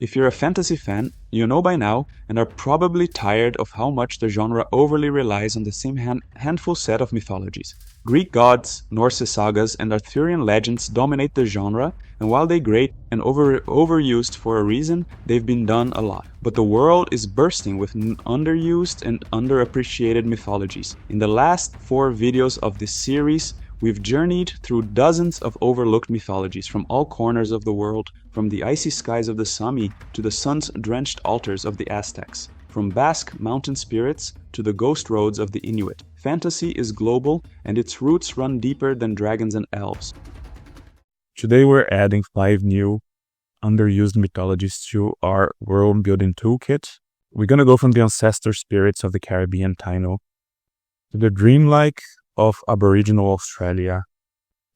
If you're a fantasy fan, you know by now and are probably tired of how much the genre overly relies on the same handful set of mythologies. Greek gods, Norse sagas, and Arthurian legends dominate the genre, and while they're great and overused for a reason, they've been done a lot. But the world is bursting with underused and underappreciated mythologies. In the last 4 videos of this series, we've journeyed through dozens of overlooked mythologies from all corners of the world, from the icy skies of the Sami to the sun-drenched altars of the Aztecs, from Basque mountain spirits to the ghost roads of the Inuit. Fantasy is global, and its roots run deeper than dragons and elves. Today we're adding 5 new underused mythologies to our world building toolkit. We're gonna go from the ancestor spirits of the Caribbean Taino to the dreamlike of Aboriginal Australia,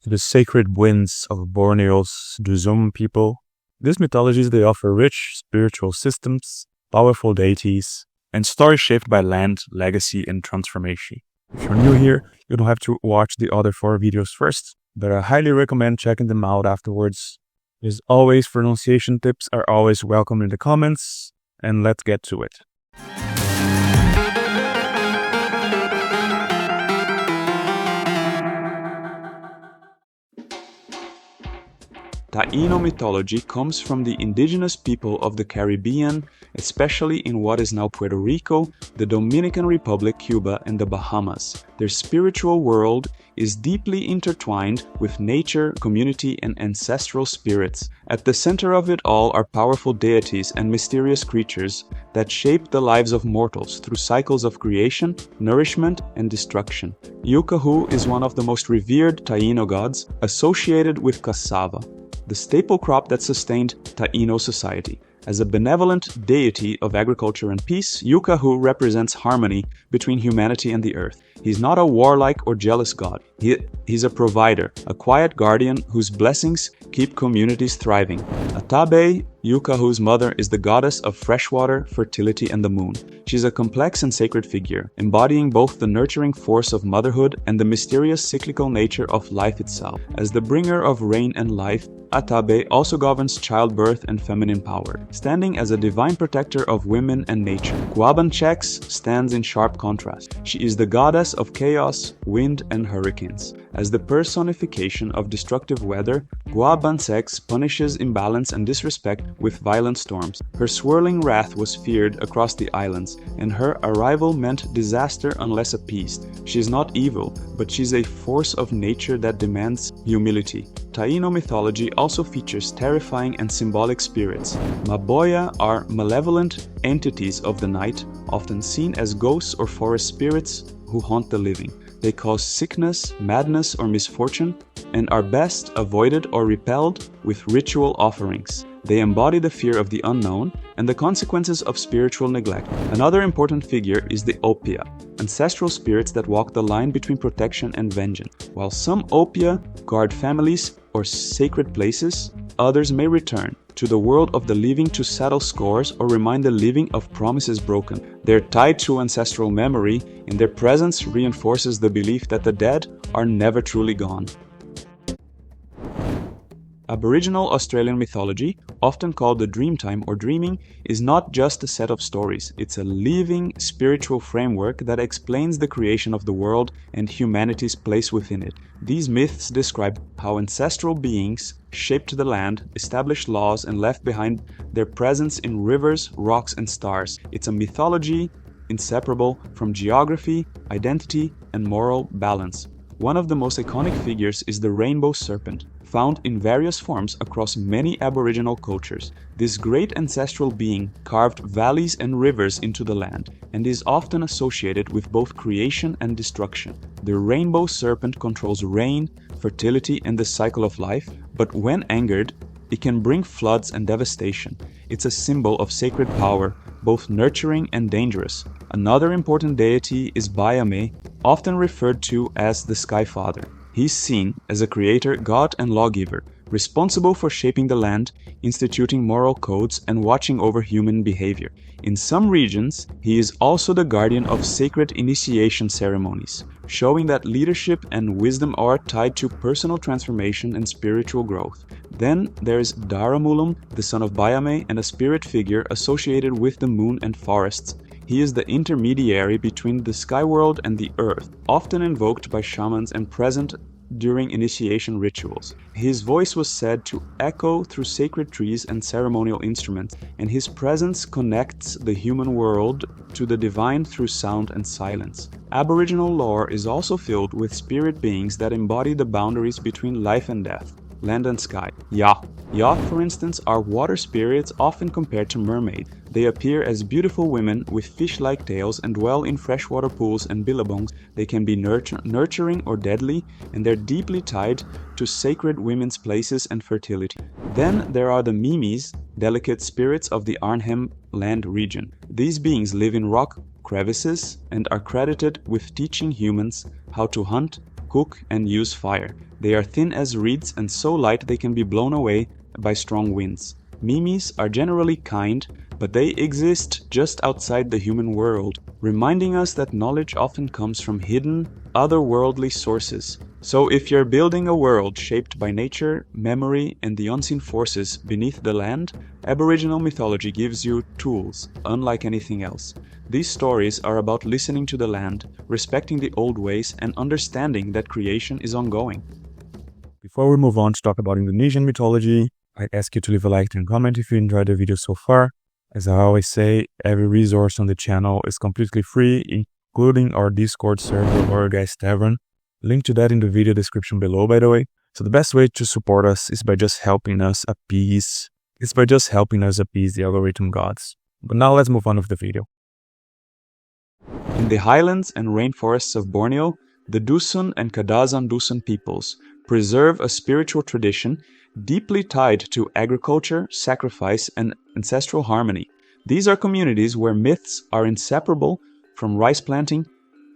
to the sacred winds of Borneo's Duzum people. These mythologies, they offer rich spiritual systems, powerful deities, and stories shaped by land, legacy, and transformation. If you're new here, you don't have to watch the other 4 videos first, but I highly recommend checking them out afterwards. As always, pronunciation tips are always welcome in the comments, and let's get to it. Taino mythology comes from the indigenous people of the Caribbean, especially in what is now Puerto Rico, the Dominican Republic, Cuba, and the Bahamas. Their spiritual world is deeply intertwined with nature, community, and ancestral spirits. At the center of it all are powerful deities and mysterious creatures that shape the lives of mortals through cycles of creation, nourishment, and destruction. Yukahu is one of the most revered Taino gods, associated with cassava, the staple crop that sustained Taino society. As a benevolent deity of agriculture and peace, Yukahu represents harmony between humanity and the earth. He's not a warlike or jealous god. He's a provider, a quiet guardian whose blessings keep communities thriving. Atabe, Yukahu's mother, is the goddess of freshwater, fertility, and the moon. She's a complex and sacred figure, embodying both the nurturing force of motherhood and the mysterious cyclical nature of life itself. As the bringer of rain and life, Atabe also governs childbirth and feminine power, standing as a divine protector of women and nature. Guabanchex stands in sharp contrast. She is the goddess of chaos, wind, and hurricanes. As the personification of destructive weather, Guabanchex punishes imbalance and disrespect with violent storms. Her swirling wrath was feared across the islands, and her arrival meant disaster unless appeased. She's not evil, but she's a force of nature that demands humility. Taino mythology also features terrifying and symbolic spirits. Maboya are malevolent entities of the night, often seen as ghosts or forest spirits who haunt the living. They cause sickness, madness, or misfortune, and are best avoided or repelled with ritual offerings. They embody the fear of the unknown and the consequences of spiritual neglect. Another important figure is the Opia, ancestral spirits that walk the line between protection and vengeance. While some Opia guard families or sacred places, others may return to the world of the living to settle scores or remind the living of promises broken. They're tied to ancestral memory, and their presence reinforces the belief that the dead are never truly gone. Aboriginal Australian mythology, often called the Dreamtime or Dreaming, is not just a set of stories. It's a living spiritual framework that explains the creation of the world and humanity's place within it. These myths describe how ancestral beings shaped the land, established laws, and left behind their presence in rivers, rocks, and stars. It's a mythology inseparable from geography, identity, and moral balance. One of the most iconic figures is the rainbow serpent, found in various forms across many Aboriginal cultures. This great ancestral being carved valleys and rivers into the land, and is often associated with both creation and destruction. The rainbow serpent controls rain, fertility, and the cycle of life, but when angered, it can bring floods and devastation. It's a symbol of sacred power, both nurturing and dangerous. Another important deity is Baiame, often referred to as the Sky Father. He's seen as a creator, god, and lawgiver, responsible for shaping the land, instituting moral codes, and watching over human behavior. In some regions, he is also the guardian of sacred initiation ceremonies, showing that leadership and wisdom are tied to personal transformation and spiritual growth. Then there's Daramulum, the son of Bayame and a spirit figure associated with the moon and forests. He is the intermediary between the sky world and the earth, often invoked by shamans and present during initiation rituals. His voice was said to echo through sacred trees and ceremonial instruments, and his presence connects the human world to the divine through sound and silence. Aboriginal lore is also filled with spirit beings that embody the boundaries between life and death, land and sky. Yacht, for instance, are water spirits often compared to mermaids. They appear as beautiful women with fish-like tails and dwell in freshwater pools and billabongs. They can be nurturing or deadly, and they're deeply tied to sacred women's places and fertility. Then there are the Mimis, delicate spirits of the Arnhem Land region. These beings live in rock crevices and are credited with teaching humans how to hunt, cook, and use fire. They are thin as reeds and so light they can be blown away by strong winds. Mimis are generally kind, but they exist just outside the human world, reminding us that knowledge often comes from hidden, otherworldly sources. So if you're building a world shaped by nature, memory, and the unseen forces beneath the land, Aboriginal mythology gives you tools, unlike anything else. These stories are about listening to the land, respecting the old ways, and understanding that creation is ongoing. Before we move on to talk about Indonesian mythology, I'd ask you to leave a like and comment if you enjoyed the video so far. As I always say, every resource on the channel is completely free, including our Discord server, Loregeist Tavern. Link to that in the video description below, by the way. So the best way to support us is by just helping us appease the algorithm gods. But now let's move on with the video. In the highlands and rainforests of Borneo, the Dusun and Kadazan Dusun peoples preserve a spiritual tradition deeply tied to agriculture, sacrifice, and ancestral harmony. These are communities where myths are inseparable from rice planting,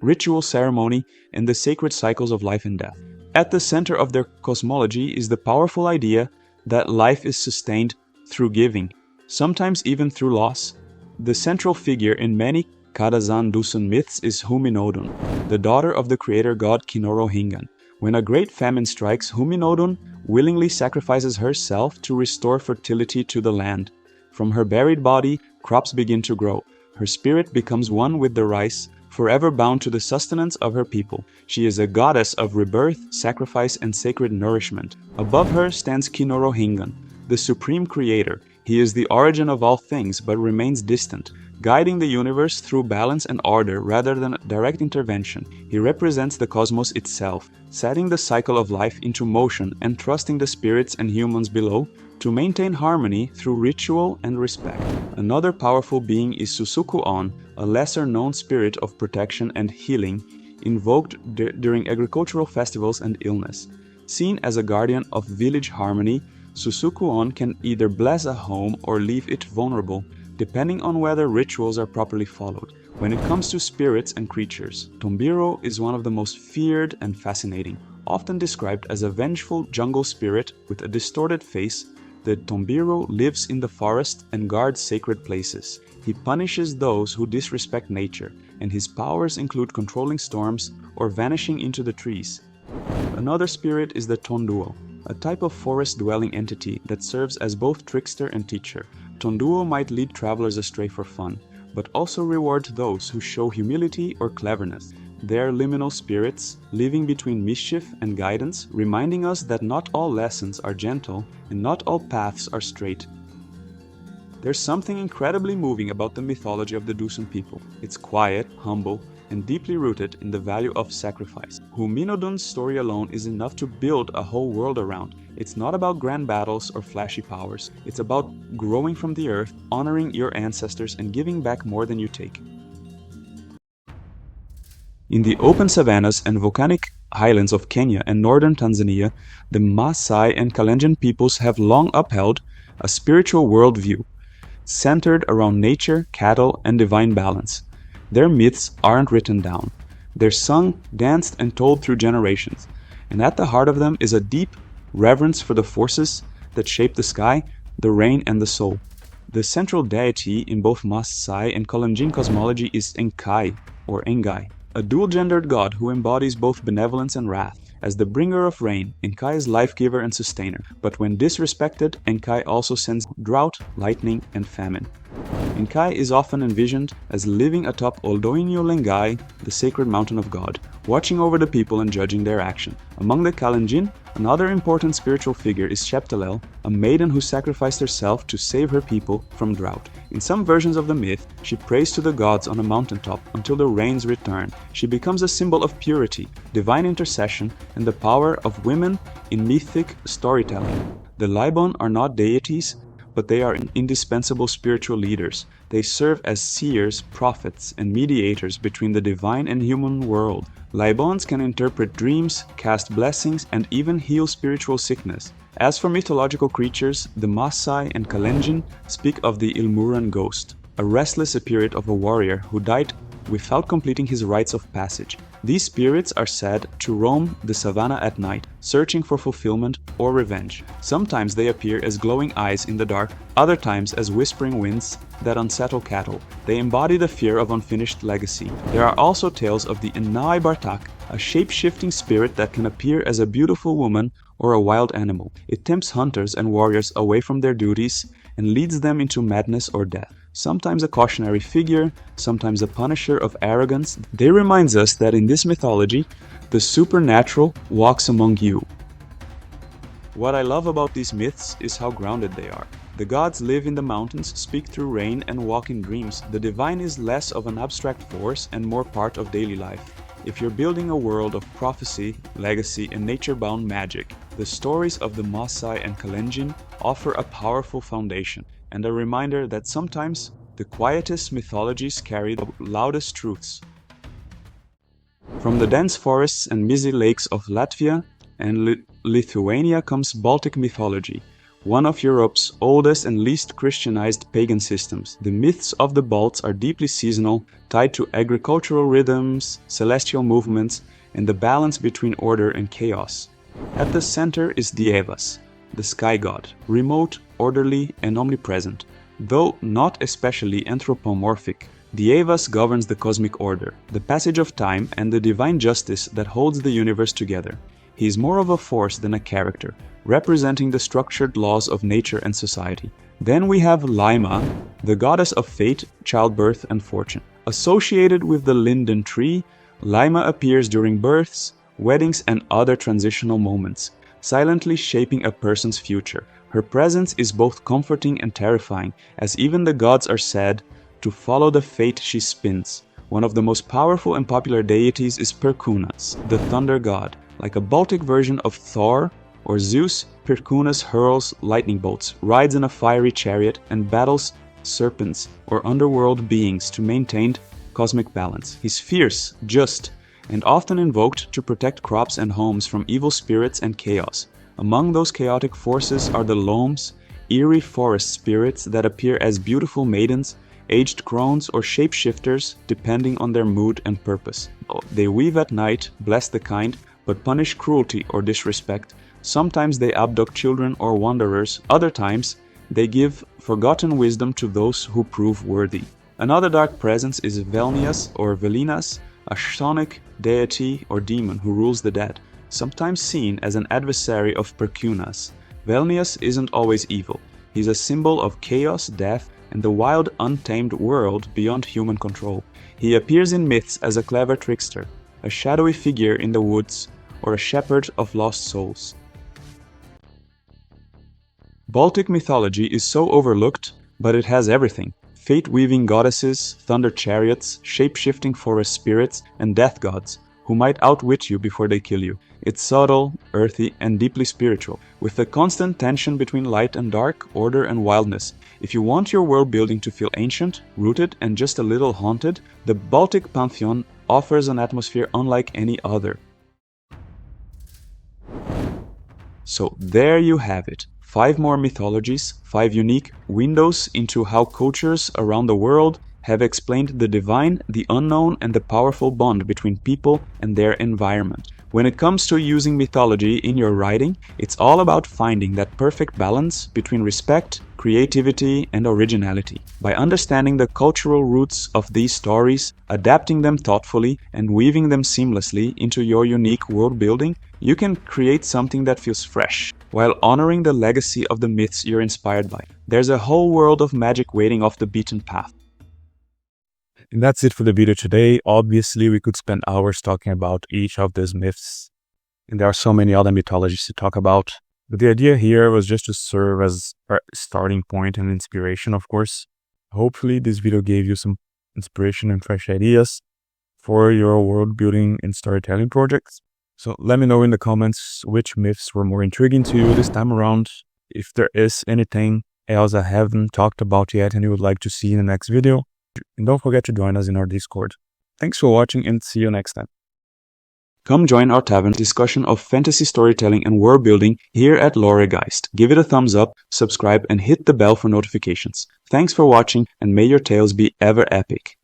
ritual ceremony, and the sacred cycles of life and death. At the center of their cosmology is the powerful idea that life is sustained through giving, sometimes even through loss. The central figure in many Kadazan Dusun myths is Huminodun, the daughter of the creator god Kinorohingan. When a great famine strikes, Huminodun willingly sacrifices herself to restore fertility to the land. From her buried body, crops begin to grow. Her spirit becomes one with the rice, forever bound to the sustenance of her people. She is a goddess of rebirth, sacrifice, and sacred nourishment. Above her stands Kinorohingan, the supreme creator. He is the origin of all things, but remains distant, guiding the universe through balance and order rather than direct intervention. He represents the cosmos itself, setting the cycle of life into motion and trusting the spirits and humans below to maintain harmony through ritual and respect. Another powerful being is Susuku-on, a lesser-known spirit of protection and healing, invoked during agricultural festivals and illness. Seen as a guardian of village harmony, Susuku-on can either bless a home or leave it vulnerable, depending on whether rituals are properly followed. When it comes to spirits and creatures, Tombiro is one of the most feared and fascinating. Often described as a vengeful jungle spirit with a distorted face, the Tombiro lives in the forest and guards sacred places. He punishes those who disrespect nature, and his powers include controlling storms or vanishing into the trees. Another spirit is the Tonduo, a type of forest-dwelling entity that serves as both trickster and teacher. Tonduo might lead travelers astray for fun, but also reward those who show humility or cleverness. They are liminal spirits, living between mischief and guidance, reminding us that not all lessons are gentle and not all paths are straight. There's something incredibly moving about the mythology of the Dusun people. It's quiet, humble, and deeply rooted in the value of sacrifice. Huminodun's story alone is enough to build a whole world around. It's not about grand battles or flashy powers. It's about growing from the earth, honoring your ancestors, and giving back more than you take. In the open savannas and volcanic highlands of Kenya and northern Tanzania, the Maasai and Kalenjin peoples have long upheld a spiritual worldview centered around nature, cattle, and divine balance. Their myths aren't written down. They're sung, danced, and told through generations. And at the heart of them is a deep reverence for the forces that shape the sky, the rain, and the soul. The central deity in both Maasai and Kalenjin cosmology is Enkai, or Engai, a dual-gendered god who embodies both benevolence and wrath. As the bringer of rain, Enkai is life-giver and sustainer, but when disrespected, Enkai also sends drought, lightning, and famine. Enkai is often envisioned as living atop Oldoinyo Lengai, the sacred mountain of God, watching over the people and judging their action. Among the Kalenjin, another important spiritual figure is Sheptelel, a maiden who sacrificed herself to save her people from drought. In some versions of the myth, she prays to the gods on a mountaintop until the rains return. She becomes a symbol of purity, divine intercession, and the power of women in mythic storytelling. The Laibon are not deities, but they are indispensable spiritual leaders. They serve as seers, prophets, and mediators between the divine and human world. Laibons can interpret dreams, cast blessings, and even heal spiritual sickness. As for mythological creatures, the Maasai and Kalenjin speak of the Ilmuran ghost, a restless spirit of a warrior who died without completing his rites of passage. These spirits are said to roam the savannah at night, searching for fulfillment or revenge. Sometimes they appear as glowing eyes in the dark, other times as whispering winds that unsettle cattle. They embody the fear of unfinished legacy. There are also tales of the Enai Bartak, a shape-shifting spirit that can appear as a beautiful woman or a wild animal. It tempts hunters and warriors away from their duties and leads them into madness or death. Sometimes a cautionary figure, sometimes a punisher of arrogance, they remind us that in this mythology, the supernatural walks among you. What I love about these myths is how grounded they are. The gods live in the mountains, speak through rain, and walk in dreams. The divine is less of an abstract force and more part of daily life. If you're building a world of prophecy, legacy, and nature-bound magic, the stories of the Maasai and Kalenjin offer a powerful foundation and a reminder that sometimes the quietest mythologies carry the loudest truths. From the dense forests and misty lakes of Latvia and Lithuania comes Baltic mythology, one of Europe's oldest and least Christianized pagan systems. The myths of the Balts are deeply seasonal, tied to agricultural rhythms, celestial movements, and the balance between order and chaos. At the center is Dievas, the sky god, remote, orderly, and omnipresent. Though not especially anthropomorphic, Dievas governs the cosmic order, the passage of time, and the divine justice that holds the universe together. He is more of a force than a character, representing the structured laws of nature and society. Then we have Laima, the goddess of fate, childbirth, and fortune. Associated with the linden tree, Laima appears during births, weddings, and other transitional moments, silently shaping a person's future. Her presence is both comforting and terrifying, as even the gods are said to follow the fate she spins. One of the most powerful and popular deities is Perkunas, the thunder god. Like a Baltic version of Thor or Zeus, Perkunas hurls lightning bolts, rides in a fiery chariot, and battles serpents or underworld beings to maintain cosmic balance. He's fierce, just, and often invoked to protect crops and homes from evil spirits and chaos. Among those chaotic forces are the Loams, eerie forest spirits that appear as beautiful maidens, aged crones, or shapeshifters depending on their mood and purpose. They weave at night, bless the kind, but punish cruelty or disrespect. Sometimes they abduct children or wanderers, other times they give forgotten wisdom to those who prove worthy. Another dark presence is Velnias or Velinas, a chthonic deity or demon who rules the dead, sometimes seen as an adversary of Perkunas. Velnias isn't always evil. He's a symbol of chaos, death, and the wild, untamed world beyond human control. He appears in myths as a clever trickster, a shadowy figure in the woods, or a shepherd of lost souls. Baltic mythology is so overlooked, but it has everything. Fate-weaving goddesses, thunder chariots, shape-shifting forest spirits, and death gods, who might outwit you before they kill you. It's subtle, earthy, and deeply spiritual, with a constant tension between light and dark, order and wildness. If you want your world building to feel ancient, rooted, and just a little haunted, the Baltic pantheon offers an atmosphere unlike any other. So there you have it. 5 more mythologies, 5 unique windows into how cultures around the world have explained the divine, the unknown, and the powerful bond between people and their environment. When it comes to using mythology in your writing, it's all about finding that perfect balance between respect, creativity, and originality. By understanding the cultural roots of these stories, adapting them thoughtfully, and weaving them seamlessly into your unique world building, you can create something that feels fresh, while honoring the legacy of the myths you're inspired by. There's a whole world of magic waiting off the beaten path. And that's it for the video today. Obviously, we could spend hours talking about each of these myths, and there are so many other mythologies to talk about. But the idea here was just to serve as a starting point and inspiration, of course. Hopefully, this video gave you some inspiration and fresh ideas for your world building and storytelling projects. So let me know in the comments which myths were more intriguing to you this time around. If there is anything else I haven't talked about yet and you would like to see in the next video. And don't forget to join us in our Discord. Thanks for watching and see you next time. Come join our Tavern discussion of fantasy storytelling and world building here at Loregeist. Give it a thumbs up, subscribe, and hit the bell for notifications. Thanks for watching, and may your tales be ever epic.